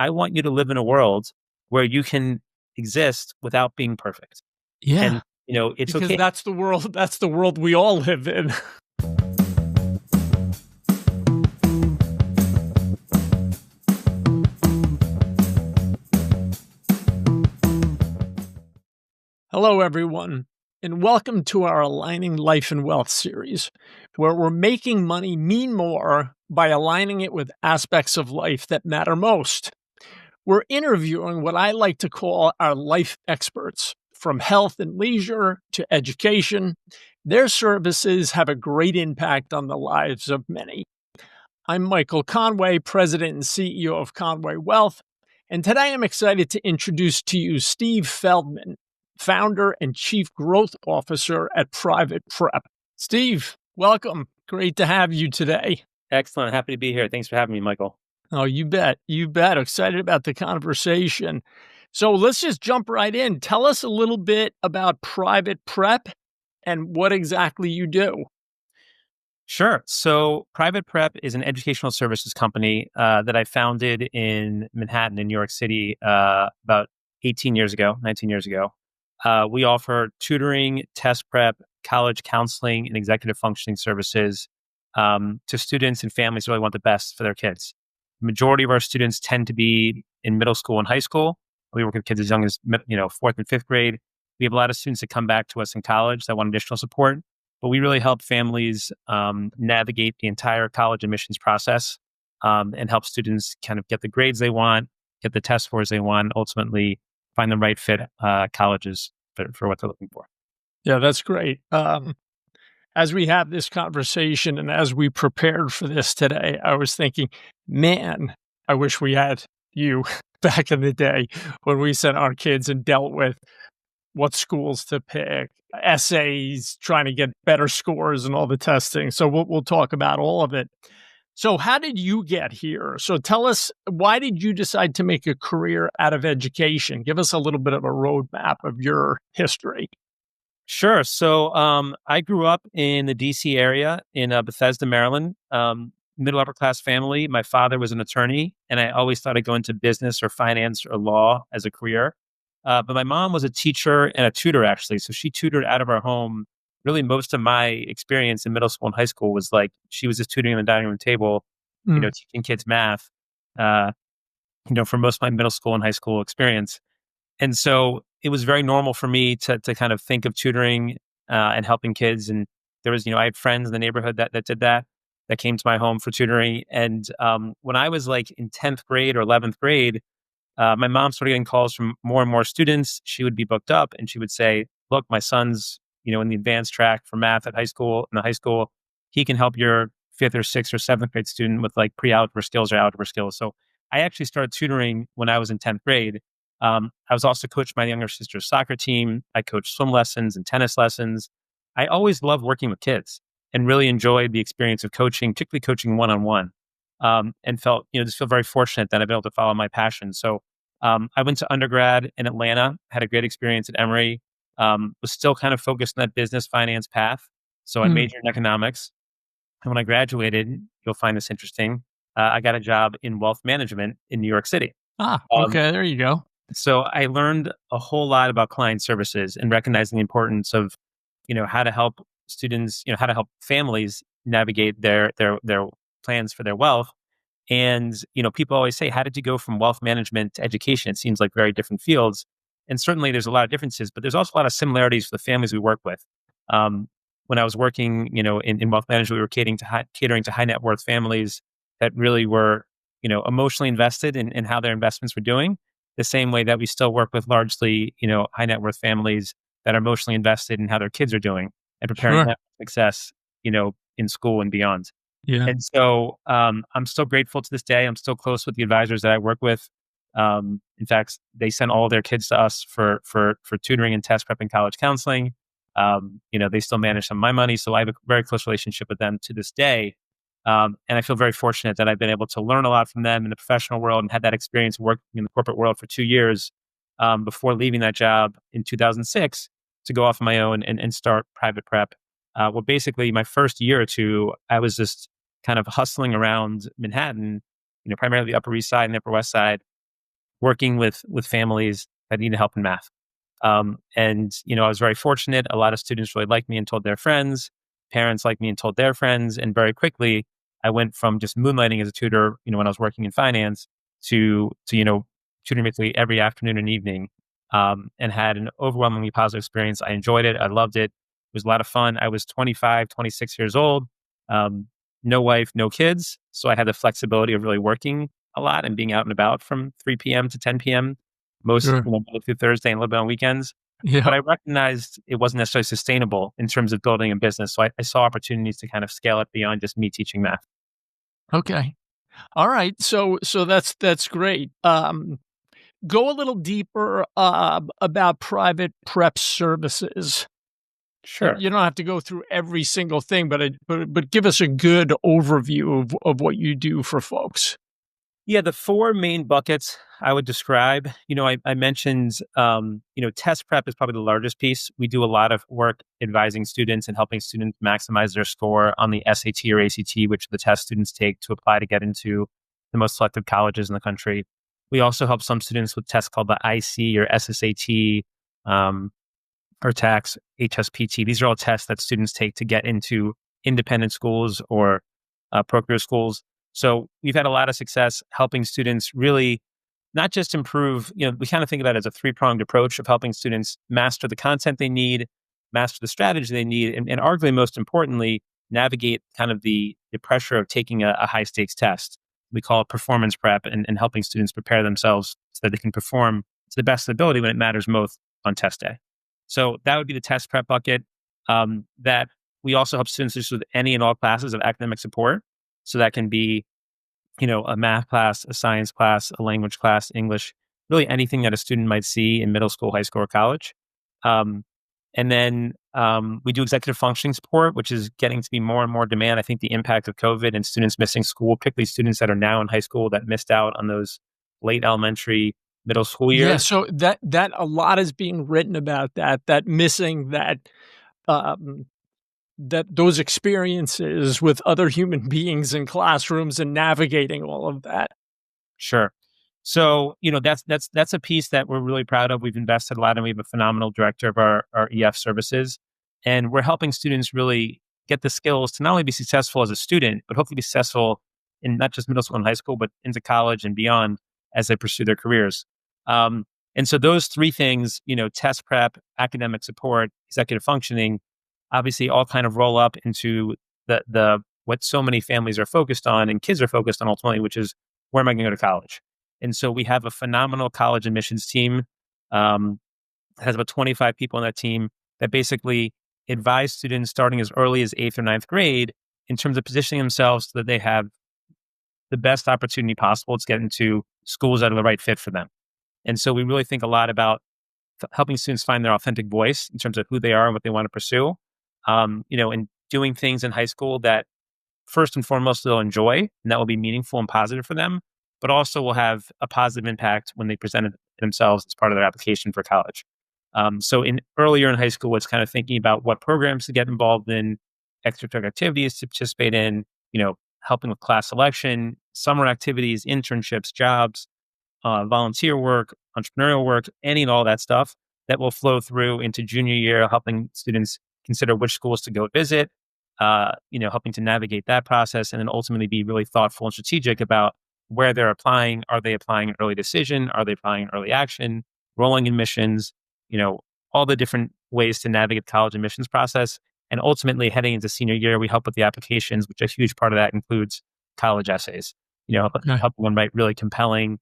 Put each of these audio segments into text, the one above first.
I want you to live in a world where you can exist without being perfect. Yeah, And, it's because okay. that's the world. That's the world we all live in. Hello, everyone, and welcome to our Aligning Life and Wealth series, where we're making money mean more by aligning it with aspects of life that matter most. We're interviewing what I like to call our life experts, from health and leisure to education. Their services have a great impact on the lives of many. I'm Michael Conway, President and CEO of Conway Wealth, and today I'm excited to introduce to you Steve Feldman, founder and chief growth officer at Private Prep. Steve, welcome. Great to have you today. Excellent. Happy to be here. Thanks for having me, Michael. Oh, you bet. You bet. Excited about the conversation. So let's just jump right in. Tell us a little bit about Private Prep and what exactly you do. Sure. So Private Prep is an educational services company that I founded in Manhattan, in New York City, about 18 years ago, 19 years ago. We offer tutoring, test prep, college counseling, and executive functioning services to students and families who really want the best for their kids. The majority of our students tend to be in middle school and high school. We work with kids as young as fourth and fifth grade. We have a lot of students that come back to us in college that want additional support. But we really help families navigate the entire college admissions process and help students kind of get the grades they want, get the test scores they want, ultimately find the right fit colleges for what they're looking for. Yeah, that's great. As we have this conversation and as we prepared for this today, I was thinking, man, I wish we had you back in the day when we sent our kids and dealt with what schools to pick, essays, trying to get better scores and all the testing. So we'll talk about all of it. So how did you get here? So tell us, why did you decide to make a career out of education? Give us a little bit of a roadmap of your history. Sure. So I grew up in the DC area in Bethesda, Maryland, middle upper class family. My father was an attorney, and I always thought I'd go into business or finance or law as a career. But my mom was a teacher and a tutor, actually. So she tutored out of our home. Really, most of my experience in middle school and high school was like she was just tutoring on the dining room table, Mm. teaching kids math, uh, for most of my middle school and high school experience. And so it was very normal for me to kind of think of tutoring and helping kids. And there was, I had friends in the neighborhood that did that came to my home for tutoring. And when I was like in 10th grade or 11th grade, my mom started getting calls from more and more students. She would be booked up and she would say, look, my son's, in the advanced track for math at high school, in the high school, he can help your fifth or sixth or seventh grade student with like pre-algebra skills or algebra skills. So I actually started tutoring when I was in 10th grade. I was also coached my younger sister's soccer team. I coached swim lessons and tennis lessons. I always loved working with kids and really enjoyed the experience of coaching, particularly coaching one-on-one, and felt, just feel very fortunate that I've been able to follow my passion. So I went to undergrad in Atlanta, had a great experience at Emory, was still kind of focused on that business finance path. So I Mm. majored in economics. And when I graduated, you'll find this interesting. I got a job in wealth management in New York City. Ah, Um, okay. There you go. so I learned a whole lot about client services and recognizing the importance of, how to help students, how to help families navigate their plans for their wealth. And, people always say, how did you go from wealth management to education? It seems like very different fields. And certainly there's a lot of differences, but there's also a lot of similarities for the families we work with. Um, when I was working, in wealth management, we were catering to high net worth families that really were, emotionally invested in how their investments were doing, the same way that we still work with largely, high net worth families that are emotionally invested in how their kids are doing and preparing Sure. them for success, in school and beyond. Yeah. And so I'm still grateful to this day. I'm still close with the advisors that I work with. In fact, they send all their kids to us for tutoring and test prep and college counseling. They still manage some of my money, so I have a very close relationship with them to this day. And I feel very fortunate that I've been able to learn a lot from them in the professional world and had that experience working in the corporate world for 2 years before leaving that job in 2006 to go off on my own and start Private Prep. Well, basically, my first year or two, I was just kind of hustling around Manhattan, primarily the Upper East Side and the Upper West Side, working with families that needed help in math. And I was very fortunate. A lot of students really liked me and told their friends. Parents liked me and told their friends. And very quickly, I went from just moonlighting as a tutor, when I was working in finance, to tutoring basically every afternoon and evening, and had an overwhelmingly positive experience. I enjoyed it. I loved it. It was a lot of fun. I was 25, 26 years old, um, no wife, no kids. So I had the flexibility of really working a lot and being out and about from 3 p.m. to 10 p.m. most, Sure. Monday through Thursday and a little bit on weekends. Yeah. But I recognized it wasn't necessarily sustainable in terms of building a business. So I saw opportunities to kind of scale it beyond just me teaching math. Okay. All right. So that's great. Go a little deeper about private prep services. Sure. You don't have to go through every single thing, but give us a good overview of what you do for folks. Yeah, the four main buckets I would describe, I mentioned, test prep is probably the largest piece. We do a lot of work advising students and helping students maximize their score on the SAT or ACT, which the test students take to apply to get into the most selective colleges in the country. We also help some students with tests called the IC or SSAT, um, or tax, HSPT. These are all tests that students take to get into independent schools or pro-career schools. So we've had a lot of success helping students really not just improve, we kind of think about it as a three-pronged approach of helping students master the content they need, master the strategy they need, and arguably most importantly, navigate kind of the pressure of taking a high stakes test. We call it performance prep and helping students prepare themselves so that they can perform to the best of their ability when it matters most on test day. So that would be the test prep bucket. That we also help students just with any and all classes of academic support. So that can be, a math class, a science class, a language class, English, really anything that a student might see in middle school, high school, or college. Um, and then we do executive functioning support, which is getting to be more and more demand. I think the impact of COVID and students missing school, particularly students that are now in high school that missed out on those late elementary, middle school Yeah, years. so that a lot is being written about that missing um, that those experiences with other human beings in classrooms and navigating all of that. Sure. So, that's a piece that we're really proud of. We've invested a lot and we have a phenomenal director of our EF services. And we're helping students really get the skills to not only be successful as a student, but hopefully be successful in not just middle school and high school, but into college and beyond as they pursue their careers. Um, and so those three things, test prep, academic support, executive functioning, obviously all kind of roll up into the what so many families are focused on and kids are focused on ultimately, which is where am I going to go to college? And so we have a phenomenal college admissions team. Um, has about 25 people on that team that basically advise students starting as early as eighth or ninth grade in terms of positioning themselves so that they have the best opportunity possible to get into schools that are the right fit for them. And so we really think a lot about helping students find their authentic voice in terms of who they are and what they want to pursue. And doing things in high school that first and foremost they'll enjoy and that will be meaningful and positive for them, but also will have a positive impact when they present it themselves as part of their application for college. So in earlier in high school, it's kind of thinking about what programs to get involved in, extracurricular activities to participate in, helping with class selection, summer activities, internships, jobs, volunteer work, entrepreneurial work, any and all that stuff that will flow through into junior year, helping students consider which schools to go visit, helping to navigate that process and then ultimately be really thoughtful and strategic about where they're applying. Are they applying an early decision? Are they applying an early action? Rolling admissions, all the different ways to navigate the college admissions process. And ultimately heading into senior year, we help with the applications, which a huge part of that includes college essays, Okay. helping them write really compelling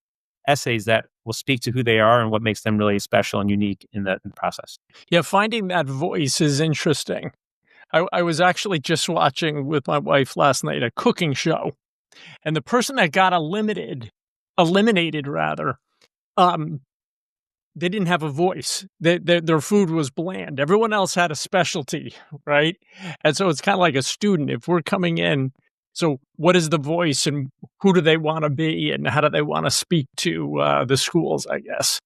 essays that will speak to who they are and what makes them really special and unique in the process. Yeah, finding that voice is interesting. I was actually just watching with my wife last night a cooking show, and the person that got eliminated rather, um, they didn't have a voice. Their food was bland. Everyone else had a specialty, right? And so it's kind of like a student. If we're coming in, so what is the voice and who do they want to be and how do they want to speak to the schools, I guess.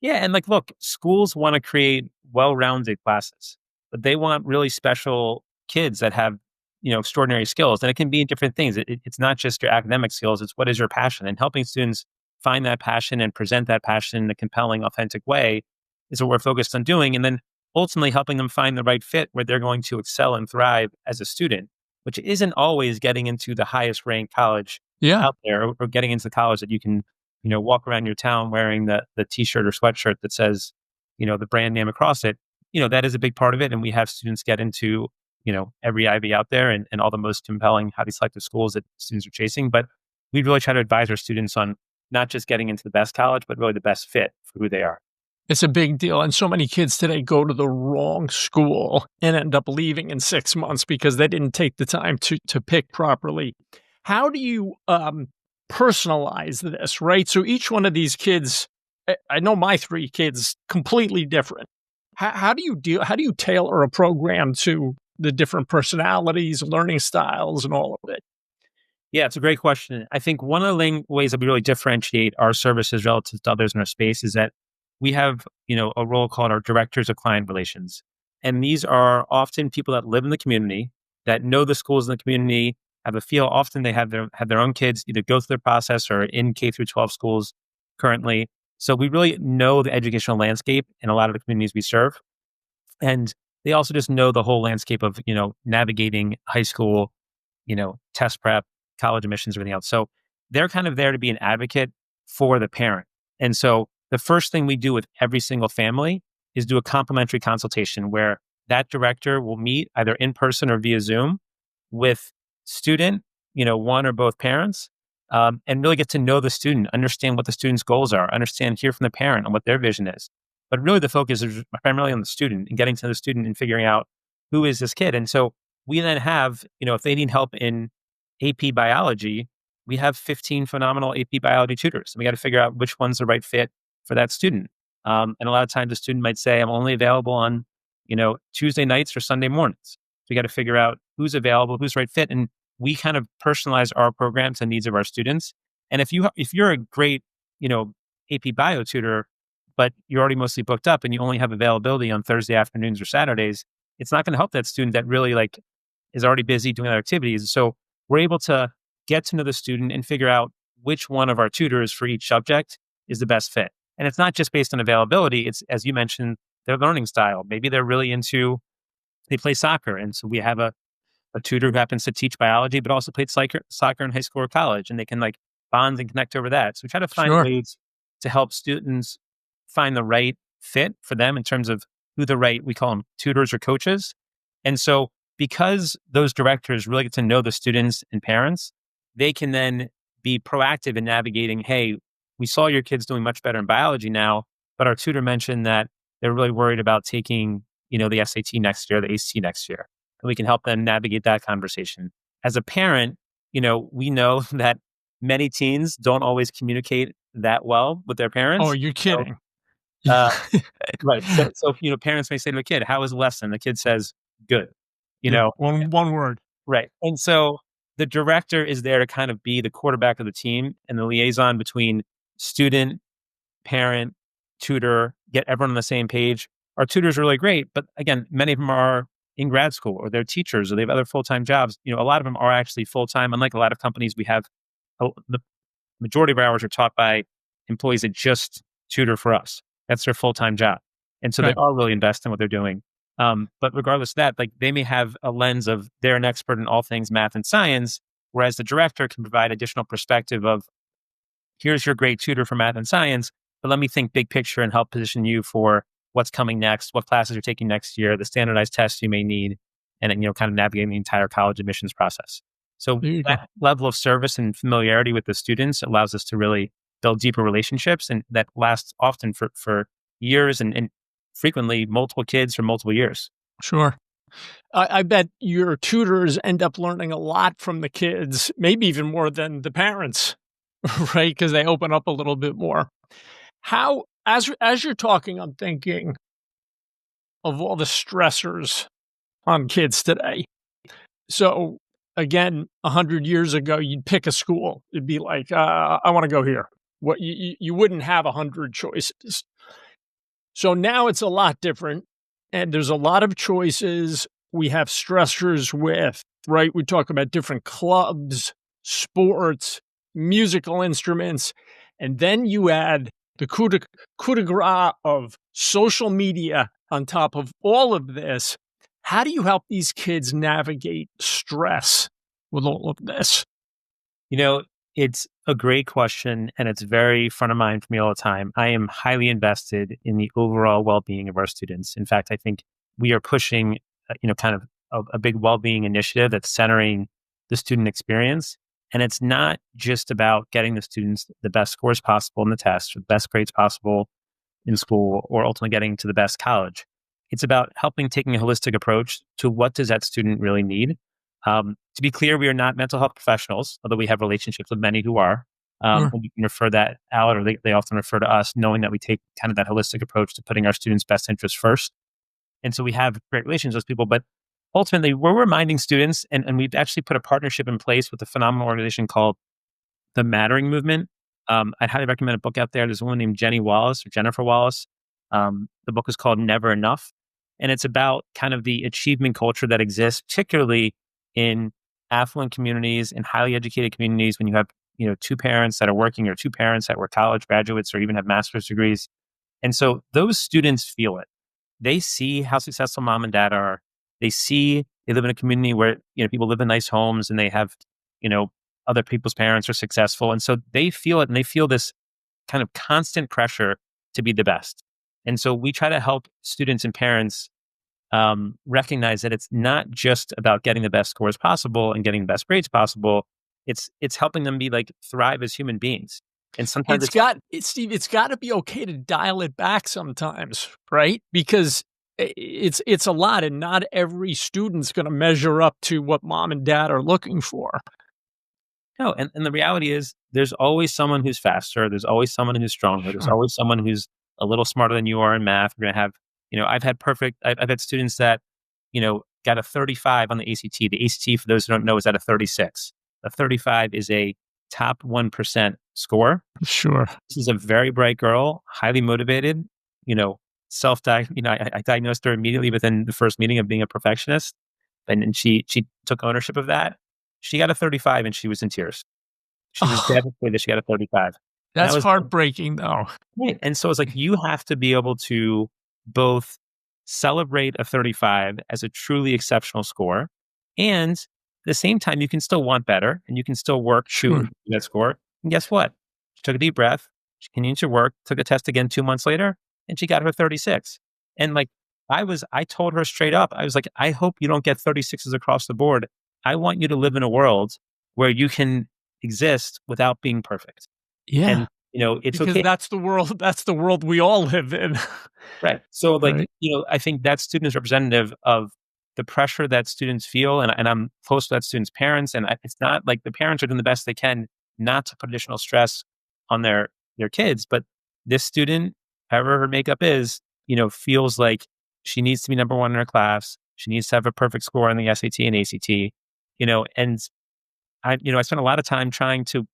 Yeah, and look, schools want to create well-rounded classes, but they want really special kids that have, extraordinary skills, and it can be different things. It's not just your academic skills; it's what is your passion, and helping students find that passion and present that passion in a compelling, authentic way is what we're focused on doing. And then ultimately helping them find the right fit where they're going to excel and thrive as a student, which isn't always getting into the highest ranked college Yeah. out there, or getting into the college that you can, walk around your town wearing the t-shirt or sweatshirt that says, the brand name across it. That is a big part of it. And we have students get into, every Ivy out there, and all the most compelling, highly selective schools that students are chasing. But we really try to advise our students on not just getting into the best college, but really the best fit for who they are. It's a big deal, and so many kids today go to the wrong school and end up leaving in 6 months because they didn't take the time to pick properly. How do you, personalize this, right? So each one of these kids, I know my 3 kids, completely different. How do you tailor a program to the different personalities, learning styles, and all of it? Yeah, it's a great question. I think one of the ways that we really differentiate our services relative to others in our space is that we have, a role called our directors of client relations. And these are often people that live in the community, that know the schools in the community, have a feel. Often they have their own kids either go through the process or in K through 12 schools currently. So we really know the educational landscape in a lot of the communities we serve. And they also just know the whole landscape of, navigating high school, test prep, college admissions, everything else. So they're kind of there to be an advocate for the parent. And so the first thing we do with every single family is do a complimentary consultation where that director will meet either in person or via Zoom with student, one or both parents, and really get to know the student, understand what the student's goals are, hear from the parent on what their vision is. But really the focus is primarily on the student and getting to the student and figuring out who is this kid. And so we then have, if they need help in AP biology, we have 15 phenomenal AP biology tutors. And we got to figure out which one's the right fit for that student. And a lot of times the student might say, I'm only available on, Tuesday nights or Sunday mornings. So we got to figure out who's available, who's the right fit. And we kind of personalize our program to the needs of our students. And if you're a great, AP bio tutor, but you're already mostly booked up and you only have availability on Thursday afternoons or Saturdays, it's not going to help that student that really is already busy doing other activities. So we're able to get to know the student and figure out which one of our tutors for each subject is the best fit. And it's not just based on availability. It's, as you mentioned, their learning style. Maybe they play soccer. And so we have a tutor who happens to teach biology, but also played soccer in high school or college, and they can bond and connect over that. So we try to find Sure. ways to help students find the right fit for them in terms of who the right, we call them tutors or coaches. And so because those directors really get to know the students and parents, they can then be proactive in navigating, hey, we saw your kids doing much better in biology now, but our tutor mentioned that they're really worried about taking, the SAT next year, the ACT next year. And we can help them navigate that conversation. As a parent, we know that many teens don't always communicate that well with their Oh, parents. you're So, kidding. uh, right. So, parents may say to a kid, how was the lesson? The kid says, good, you Yeah, know, one word. right. And so the director is there to kind of be the quarterback of the team and the liaison between student, parent, tutor, get everyone on the same page. Our tutors are really great, but again, many of them are in grad school or they're teachers or they have other full-time jobs. A lot of them are actually full-time. Unlike a lot of companies, we have the majority of our hours are taught by employees that just tutor for us. That's their full-time job. And so they Right. are really invested in what they're doing. But regardless of that, they may have a lens of they're an expert in all things math and science, whereas the director can provide additional perspective of here's your great tutor for math and science, but let me think big picture and help position you for what's coming next, what classes you're taking next year, the standardized tests you may need, and then, kind of navigating the entire college admissions process. So There you go. that level of service and familiarity with the students allows us to really build deeper relationships, and that lasts often for years and frequently multiple kids for multiple years. Sure. I bet your tutors end up learning a lot from the kids, maybe even more than the parents, right? Because they open up a little bit more. How as you're talking, I'm thinking of all the stressors on kids today. So, again, 100 years ago, you'd pick a school. It'd be like, "I wanna go here." What you wouldn't have 100 choices. So now it's a lot different, and there's a lot of choices. We have stressors with, right? We talk about different clubs, sports, musical instruments. And then you add the coup de grace of social media on top of all of this. How do you help these kids navigate stress with all of this? You know, it's a great question and it's very front of mind for me all the time. I am highly invested in the overall well-being of our students. In fact, I think we are pushing, kind of a big well-being initiative that's centering the student experience. And it's not just about getting the students the best scores possible in the test or the best grades possible in school or ultimately getting to the best college. It's about helping taking a holistic approach to what does that student really need. To be clear, we are not mental health professionals, although we have relationships with many who are. Sure. And we can refer that out, or they often refer to us, knowing that we take kind of that holistic approach to putting our students' best interests first. And so we have great relations with people, but ultimately we're reminding students, and we've actually put a partnership in place with a phenomenal organization called the Mattering Movement. I'd highly recommend a book out there. There's a woman named Jenny Wallace or Jennifer Wallace. The book is called Never Enough. And it's about kind of the achievement culture that exists, particularly in affluent communities and highly educated communities when you have, two parents that are working or two parents that were college graduates or even have master's degrees. And so those students feel it. They see how successful mom and dad are. They live in a community where, people live in nice homes and they have, you know, other people's parents are successful. And so they feel it and they feel this kind of constant pressure to be the best. And so we try to help students and parents recognize that it's not just about getting the best scores possible and getting the best grades possible. It's helping them be like thrive as human beings. And sometimes Steve, it's got to be okay to dial it back sometimes, right? Because it's a lot, and not every student's going to measure up to what mom and dad are looking for. no, and the reality is there's always someone who's faster. There's always someone who's stronger. There's Sure. always someone who's a little smarter than you are in math. We're going to have, I've had students that, got a 35 on the ACT. The ACT, for those who don't know, is at a 36. A 35 is a top 1% score. Sure. This is a very bright girl, highly motivated, you know, I diagnosed her immediately within the first meeting of being a perfectionist. And then she took ownership of that. She got a 35 and she was in tears. She was Oh, devastated she got a 35. And I that's was heartbreaking, though. right. And so it's like you have to be able to both celebrate a 35 as a truly exceptional score, and at the same time, you can still want better and you can still work to Sure. improve that score. And guess what? She took a deep breath, she continued to work, took a test again 2 months later, and she got her 36. And like I told her straight up, I was like, I hope you don't get 36s across the board. I want you to live in a world where you can exist without being perfect. Yeah, And it's because okay. that's the world we all live in. Right. So, like, Right? I think that student is representative of the pressure that students feel. And I'm close to that student's parents. And it's not like the parents are doing the best they can not to put additional stress on their kids. But this student, however her makeup is, feels like she needs to be number one in her class. She needs to have a perfect score on the SAT and ACT, and I spent a lot of time trying to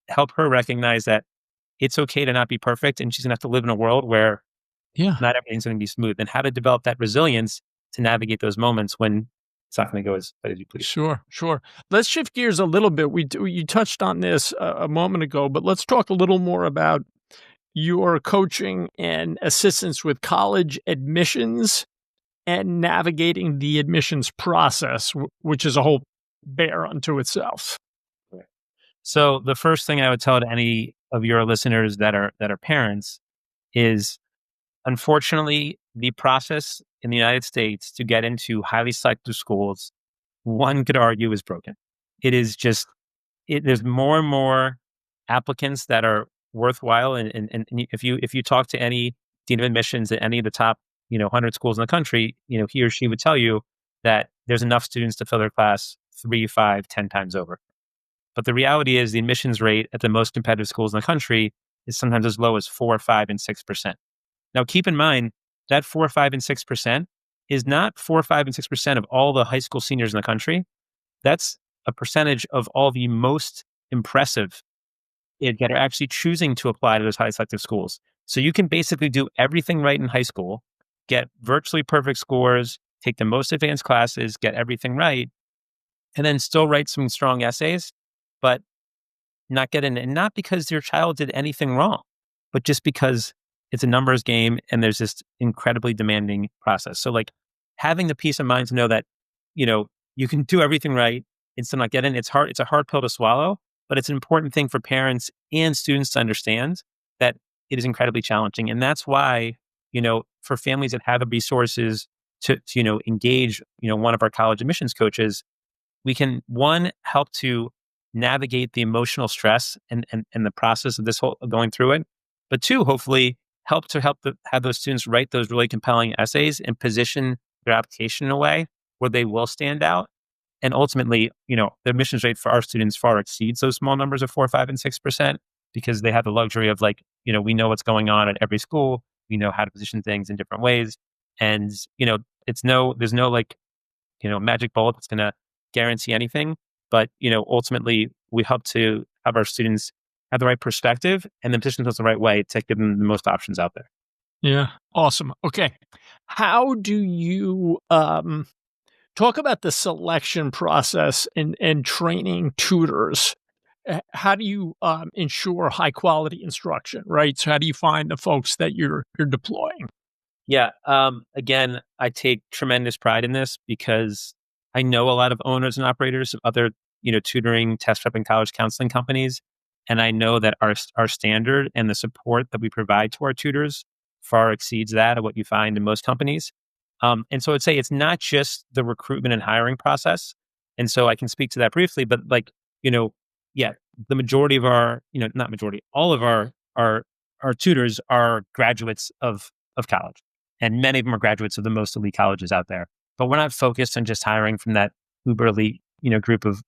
help her recognize that it's okay to not be perfect. And she's going to have to live in a world where Yeah. not everything's going to be smooth, and how to develop that resilience to navigate those moments when it's not going to go as you please. Sure, sure. Let's shift gears a little bit. You touched on this a moment ago, but let's talk a little more about your coaching and assistance with college admissions and navigating the admissions process, which is a whole bear unto itself. Right. So the first thing I would tell to any of your listeners that are parents is, unfortunately, the process in the United States to get into highly selective schools, one could argue, is broken. It is just there's more and more applicants that are worthwhile, and if you talk to any dean of admissions at any of the top 100 schools in the country, he or she would tell you that there's enough students to fill their class 3, 5, 10 times over. But the reality is the admissions rate at the most competitive schools in the country is sometimes as low as 4, 5, and 6%. Now, keep in mind that 4, 5, and 6% is not 4, 5, and 6% of all the high school seniors in the country. That's a percentage of all the most impressive that are actually choosing to apply to those highly selective schools. So you can basically do everything right in high school, get virtually perfect scores, take the most advanced classes, get everything right, and then still write some strong essays. But not get in, and not because your child did anything wrong, but just because it's a numbers game and there's this incredibly demanding process. So like having the peace of mind to know that, you know, you can do everything right and still not get in. It's hard. It's a hard pill to swallow, but it's an important thing for parents and students to understand that it is incredibly challenging. And that's why, for families that have the resources to engage, one of our college admissions coaches, we can, one, help to navigate the emotional stress and the process of this whole going through it. But two, hopefully have those students write those really compelling essays and position their application in a way where they will stand out. And ultimately, the admissions rate for our students far exceeds those small numbers of 4, 5, and 6% because they have the luxury of like, we know what's going on at every school. We know how to position things in different ways. And, there's no like, magic bullet that's going to guarantee anything. But, ultimately we hope to have our students have the right perspective and then position themselves the right way to give them the most options out there. Yeah. Awesome. Okay. How do you talk about the selection process and training tutors? How do you ensure high quality instruction, right? So how do you find the folks that you're deploying? Yeah. Again, I take tremendous pride in this because I know a lot of owners and operators of other, tutoring, test prep, and college counseling companies. And I know that our standard and the support that we provide to our tutors far exceeds that of what you find in most companies. And so I'd say it's not just the recruitment and hiring process. And so I can speak to that briefly, but like, yeah, the majority of our, not majority, all of our tutors are graduates of college. And many of them are graduates of the most elite colleges out there. But we're not focused on just hiring from that uber elite, group of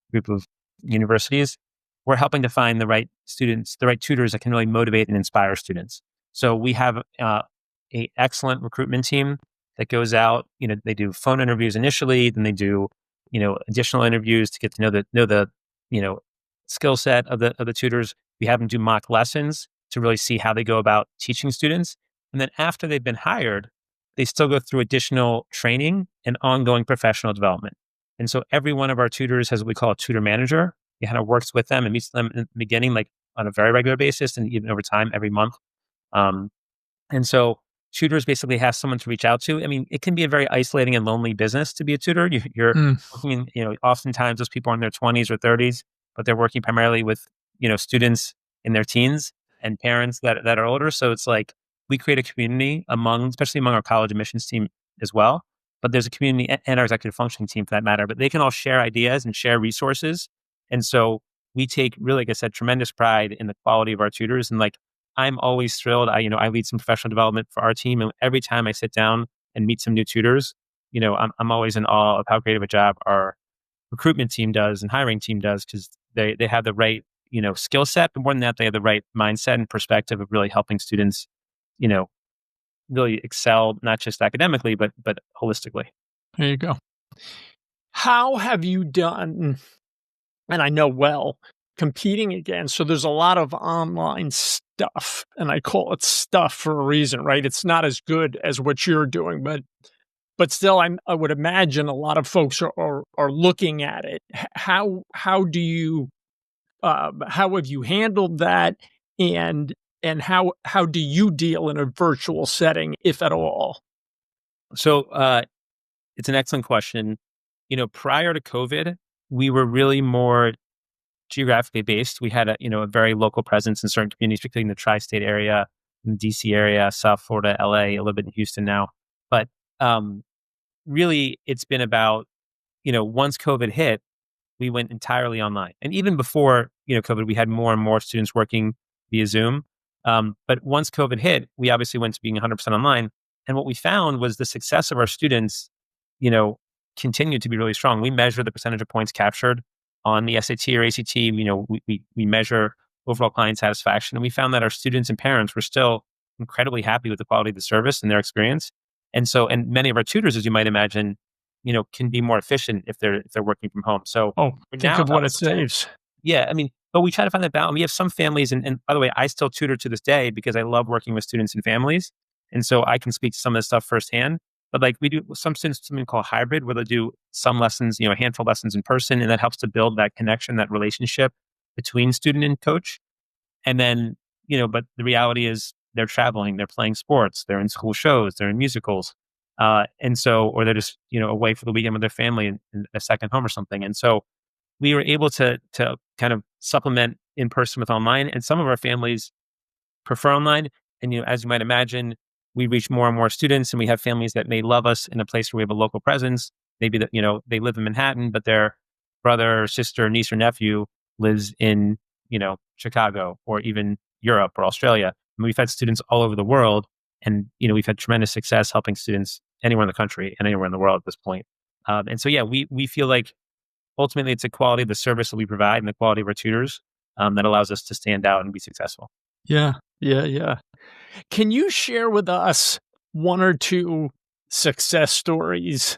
universities. We're helping to find the right students, the right tutors that can really motivate and inspire students. So we have a excellent recruitment team that goes out. They do phone interviews initially, then they do additional interviews to get to know the skill set of the tutors. We have them do mock lessons to really see how they go about teaching students, and then after they've been hired, they still go through additional training and ongoing professional development. And so every one of our tutors has what we call a tutor manager. He kind of works with them and meets them in the beginning, like on a very regular basis, and even over time, every month. Um, and so tutors basically have someone to reach out to. I mean, it can be a very isolating and lonely business to be a tutor. You're Mm. working, oftentimes those people are in their 20s or 30s, but they're working primarily with, students in their teens and parents that are older. So it's like we create a community especially among our college admissions team as well. But there's a community and our executive functioning team for that matter, but they can all share ideas and share resources. And so we take really, like I said, tremendous pride in the quality of our tutors. And like, I'm always thrilled. I lead some professional development for our team. And every time I sit down and meet some new tutors, I'm always in awe of how great of a job our recruitment team does and hiring team does because they have the right, skill set. But more than that, they have the right mindset and perspective of really helping students, you know, really excel, not just academically, but holistically. There you go. How have you done, and I know well, competing against, so there's a lot of online stuff, and I call it stuff for a reason, right? It's not as good as what you're doing, but still, I would imagine a lot of folks are looking at it. How do you how have you handled that, and how do you deal in a virtual setting, if at all? So it's an excellent question. Prior to COVID, we were really more geographically based. We had a very local presence in certain communities, particularly in the tri-state area, in the DC area, South Florida, LA, a little bit in Houston now. But really, it's been about, once COVID hit, we went entirely online. And even before, COVID, we had more and more students working via Zoom. But once COVID hit, we obviously went to being 100% online. And what we found was the success of our students, you know, continued to be really strong. We measure the percentage of points captured on the SAT or ACT. We measure overall client satisfaction. And we found that our students and parents were still incredibly happy with the quality of the service and their experience. And many of our tutors, as you might imagine, can be more efficient if they're working from home. So Oh, we're think now of about what a it saves. yeah, I mean, but we try to find that balance. We have some families, and by the way, I still tutor to this day because I love working with students and families, and so I can speak to some of this stuff firsthand. But like we do, some students something called hybrid, where they do some lessons, a handful of lessons in person, and that helps to build that connection, that relationship between student and coach. And then, but the reality is they're traveling, they're playing sports, they're in school shows, they're in musicals. And so, or they're just, away for the weekend with their family in a second home or something. And so we were able to kind of supplement in person with online. And some of our families prefer online. And, as you might imagine, we reach more and more students, and we have families that may love us in a place where we have a local presence. Maybe that, they live in Manhattan, but their brother or sister, niece or nephew lives in, Chicago or even Europe or Australia. And we've had students all over the world, and, we've had tremendous success helping students anywhere in the country and anywhere in the world at this point. And so, yeah, we feel like ultimately it's the quality of the service that we provide and the quality of our tutors that allows us to stand out and be successful. Yeah. Yeah. Yeah. Can you share with us one or two success stories?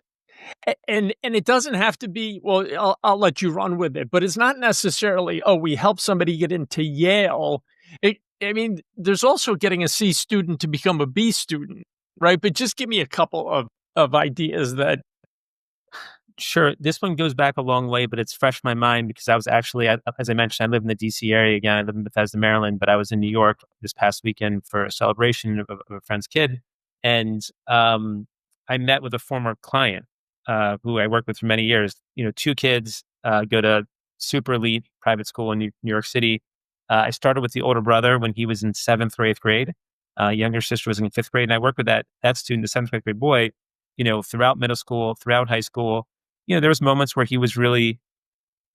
And it doesn't have to be, well, I'll let you run with it, but it's not necessarily, oh, we help somebody get into Yale. I mean, there's also getting a C student to become a B student, right? But just give me a couple of ideas that. Sure. This one goes back a long way, but it's fresh in my mind because I was actually, as I mentioned, I live in the DC area again. I live in Bethesda, Maryland, but I was in New York this past weekend for a celebration of a friend's kid. And I met with a former client who I worked with for many years. Two kids go to super elite private school in New York City. I started with the older brother when he was in seventh or eighth grade. Younger sister was in fifth grade. And I worked with that student, the seventh or eighth grade boy, throughout middle school, throughout high school. There was moments where he was really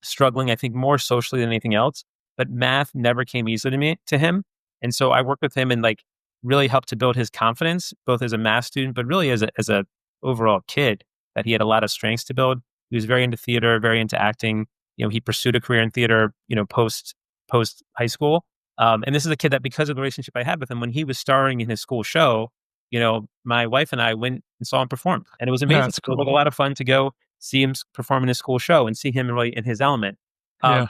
struggling, I think more socially than anything else, but math never came easily to him. And so I worked with him and like really helped to build his confidence, both as a math student, but really as a overall kid, that he had a lot of strengths to build. He was very into theater, very into acting. He pursued a career in theater, post high school. And this is a kid that, because of the relationship I had with him, when he was starring in his school show, my wife and I went and saw him perform, and it was amazing. That's It was like a cool. lot of fun to go see him perform in his school show and see him really in his element. Um, Yeah.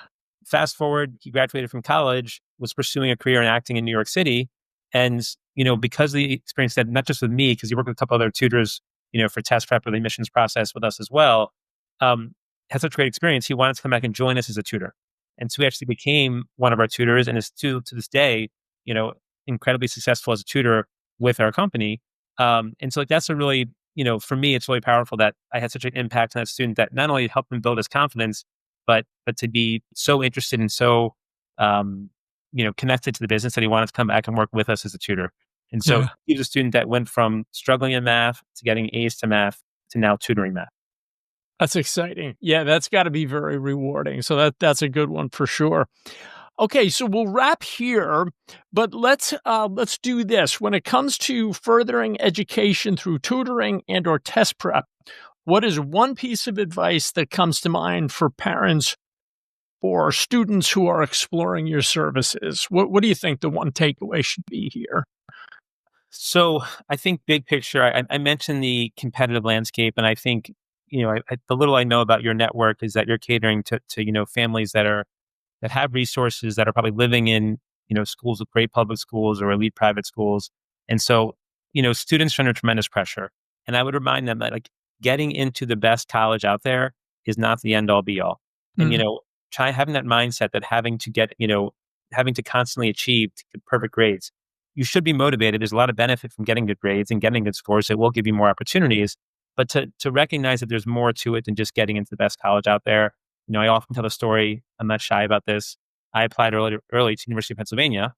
Fast forward, he graduated from college, was pursuing a career in acting in New York City. And, because of the experience that not just with me, because he worked with a couple other tutors, for test prep or the admissions process with us as well, had such great experience. He wanted to come back and join us as a tutor. And so he actually became one of our tutors and is to this day, you know, incredibly successful as a tutor with our company. And so like that's a really, for me, it's really powerful that I had such an impact on that student that not only helped him build his confidence, but to be so interested and so um, connected to the business that he wanted to come back and work with us as a tutor. And so Yeah. he was a student that went from struggling in math to getting A's to math to now tutoring math. That's exciting. Yeah, that's gotta be very rewarding. So that's a good one for sure. Okay, so we'll wrap here, but let's do this. When it comes to furthering education through tutoring and or test prep, what is one piece of advice that comes to mind for parents or students who are exploring your services? What do you think the one takeaway should be here? So I think big picture, I mentioned the competitive landscape, and I think the little I know about your network is that you're catering to families that have resources, that are probably living in schools with great public schools or elite private schools, and so students are under tremendous pressure. And I would remind them that like getting into the best college out there is not the end all be all, and Mm, try having that mindset that having to constantly achieve to get perfect grades. You should be motivated. There's a lot of benefit from getting good grades and getting good scores. It will give you more opportunities, but to recognize that there's more to it than just getting into the best college out there. I often tell the story. I'm not shy about this. I applied early to University of Pennsylvania,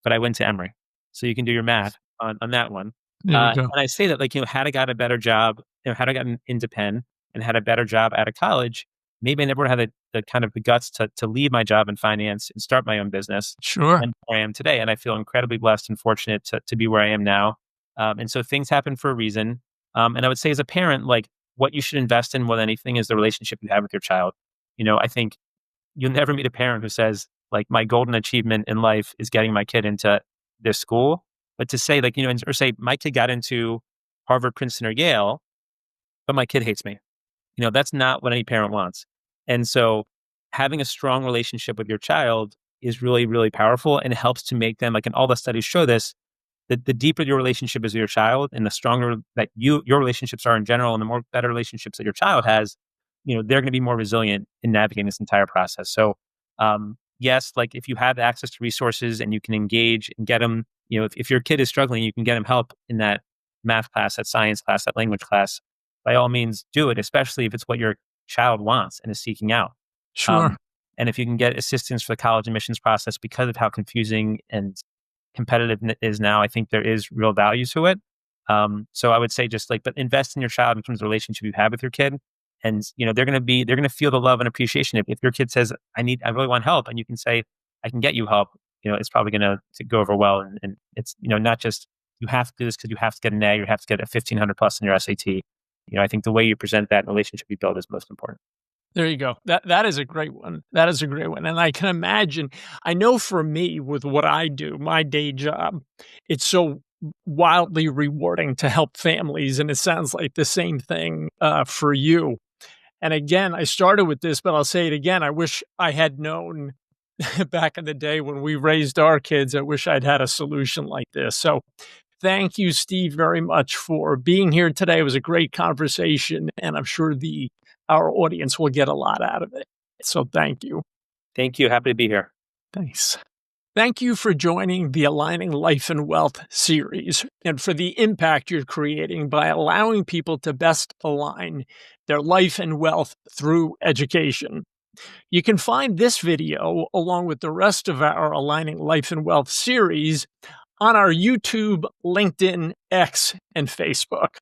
but I went to Emory. So you can do your math on that one. there you go. And I say that like, had I got a better job, had I gotten into Penn and had a better job out of college, maybe I never would have had the kind of the guts to leave my job in finance and start my own business Sure. and where I am today. And I feel incredibly blessed and fortunate to be where I am now. And so things happen for a reason. And I would say as a parent, like what you should invest in more than anything is the relationship you have with your child. I think you'll never meet a parent who says, like, my golden achievement in life is getting my kid into this school. But to say, like, or say, my kid got into Harvard, Princeton, or Yale, but my kid hates me. That's not what any parent wants. And so having a strong relationship with your child is really, really powerful and helps to make them, like, and all the studies show this, that the deeper your relationship is with your child and the stronger that your relationships are in general and the more better relationships that your child has, they're going to be more resilient in navigating this entire process. So yes, like if you have access to resources and you can engage and get them, if your kid is struggling, you can get them help in that math class, that science class, that language class. By all means, do it, especially if it's what your child wants and is seeking out. Sure. Um, and if you can get assistance for the college admissions process because of how confusing and competitive it is now, I think there is real value to it. So I would say just like, but invest in your child in terms of the relationship you have with your kid. And, they're going to feel the love and appreciation. If your kid says, I really want help, and you can say, I can get you help, it's probably going to go over well. And it's, not just you have to do this because you have to get an A or you have to get a 1500 plus in your SAT. I think the way you present that relationship you build is most important. There you go. That is a great one. That is a great one, and I can imagine I know for me with what I do, my day job, it's so wildly rewarding to help families, and it sounds like the same thing, for you. And again, I started with this, but I'll say it again, I wish I had known back in the day when we raised our kids, I wish I'd had a solution like this. So, thank you, Steve, very much for being here today. It was a great conversation, and I'm sure the our audience will get a lot out of it. So thank you. Thank you. Happy to be here. Thanks. Thank you for joining the Aligning Life and Wealth series and for the impact you're creating by allowing people to best align their life and wealth through education. You can find this video along with the rest of our Aligning Life and Wealth series on our YouTube, LinkedIn, X, and Facebook.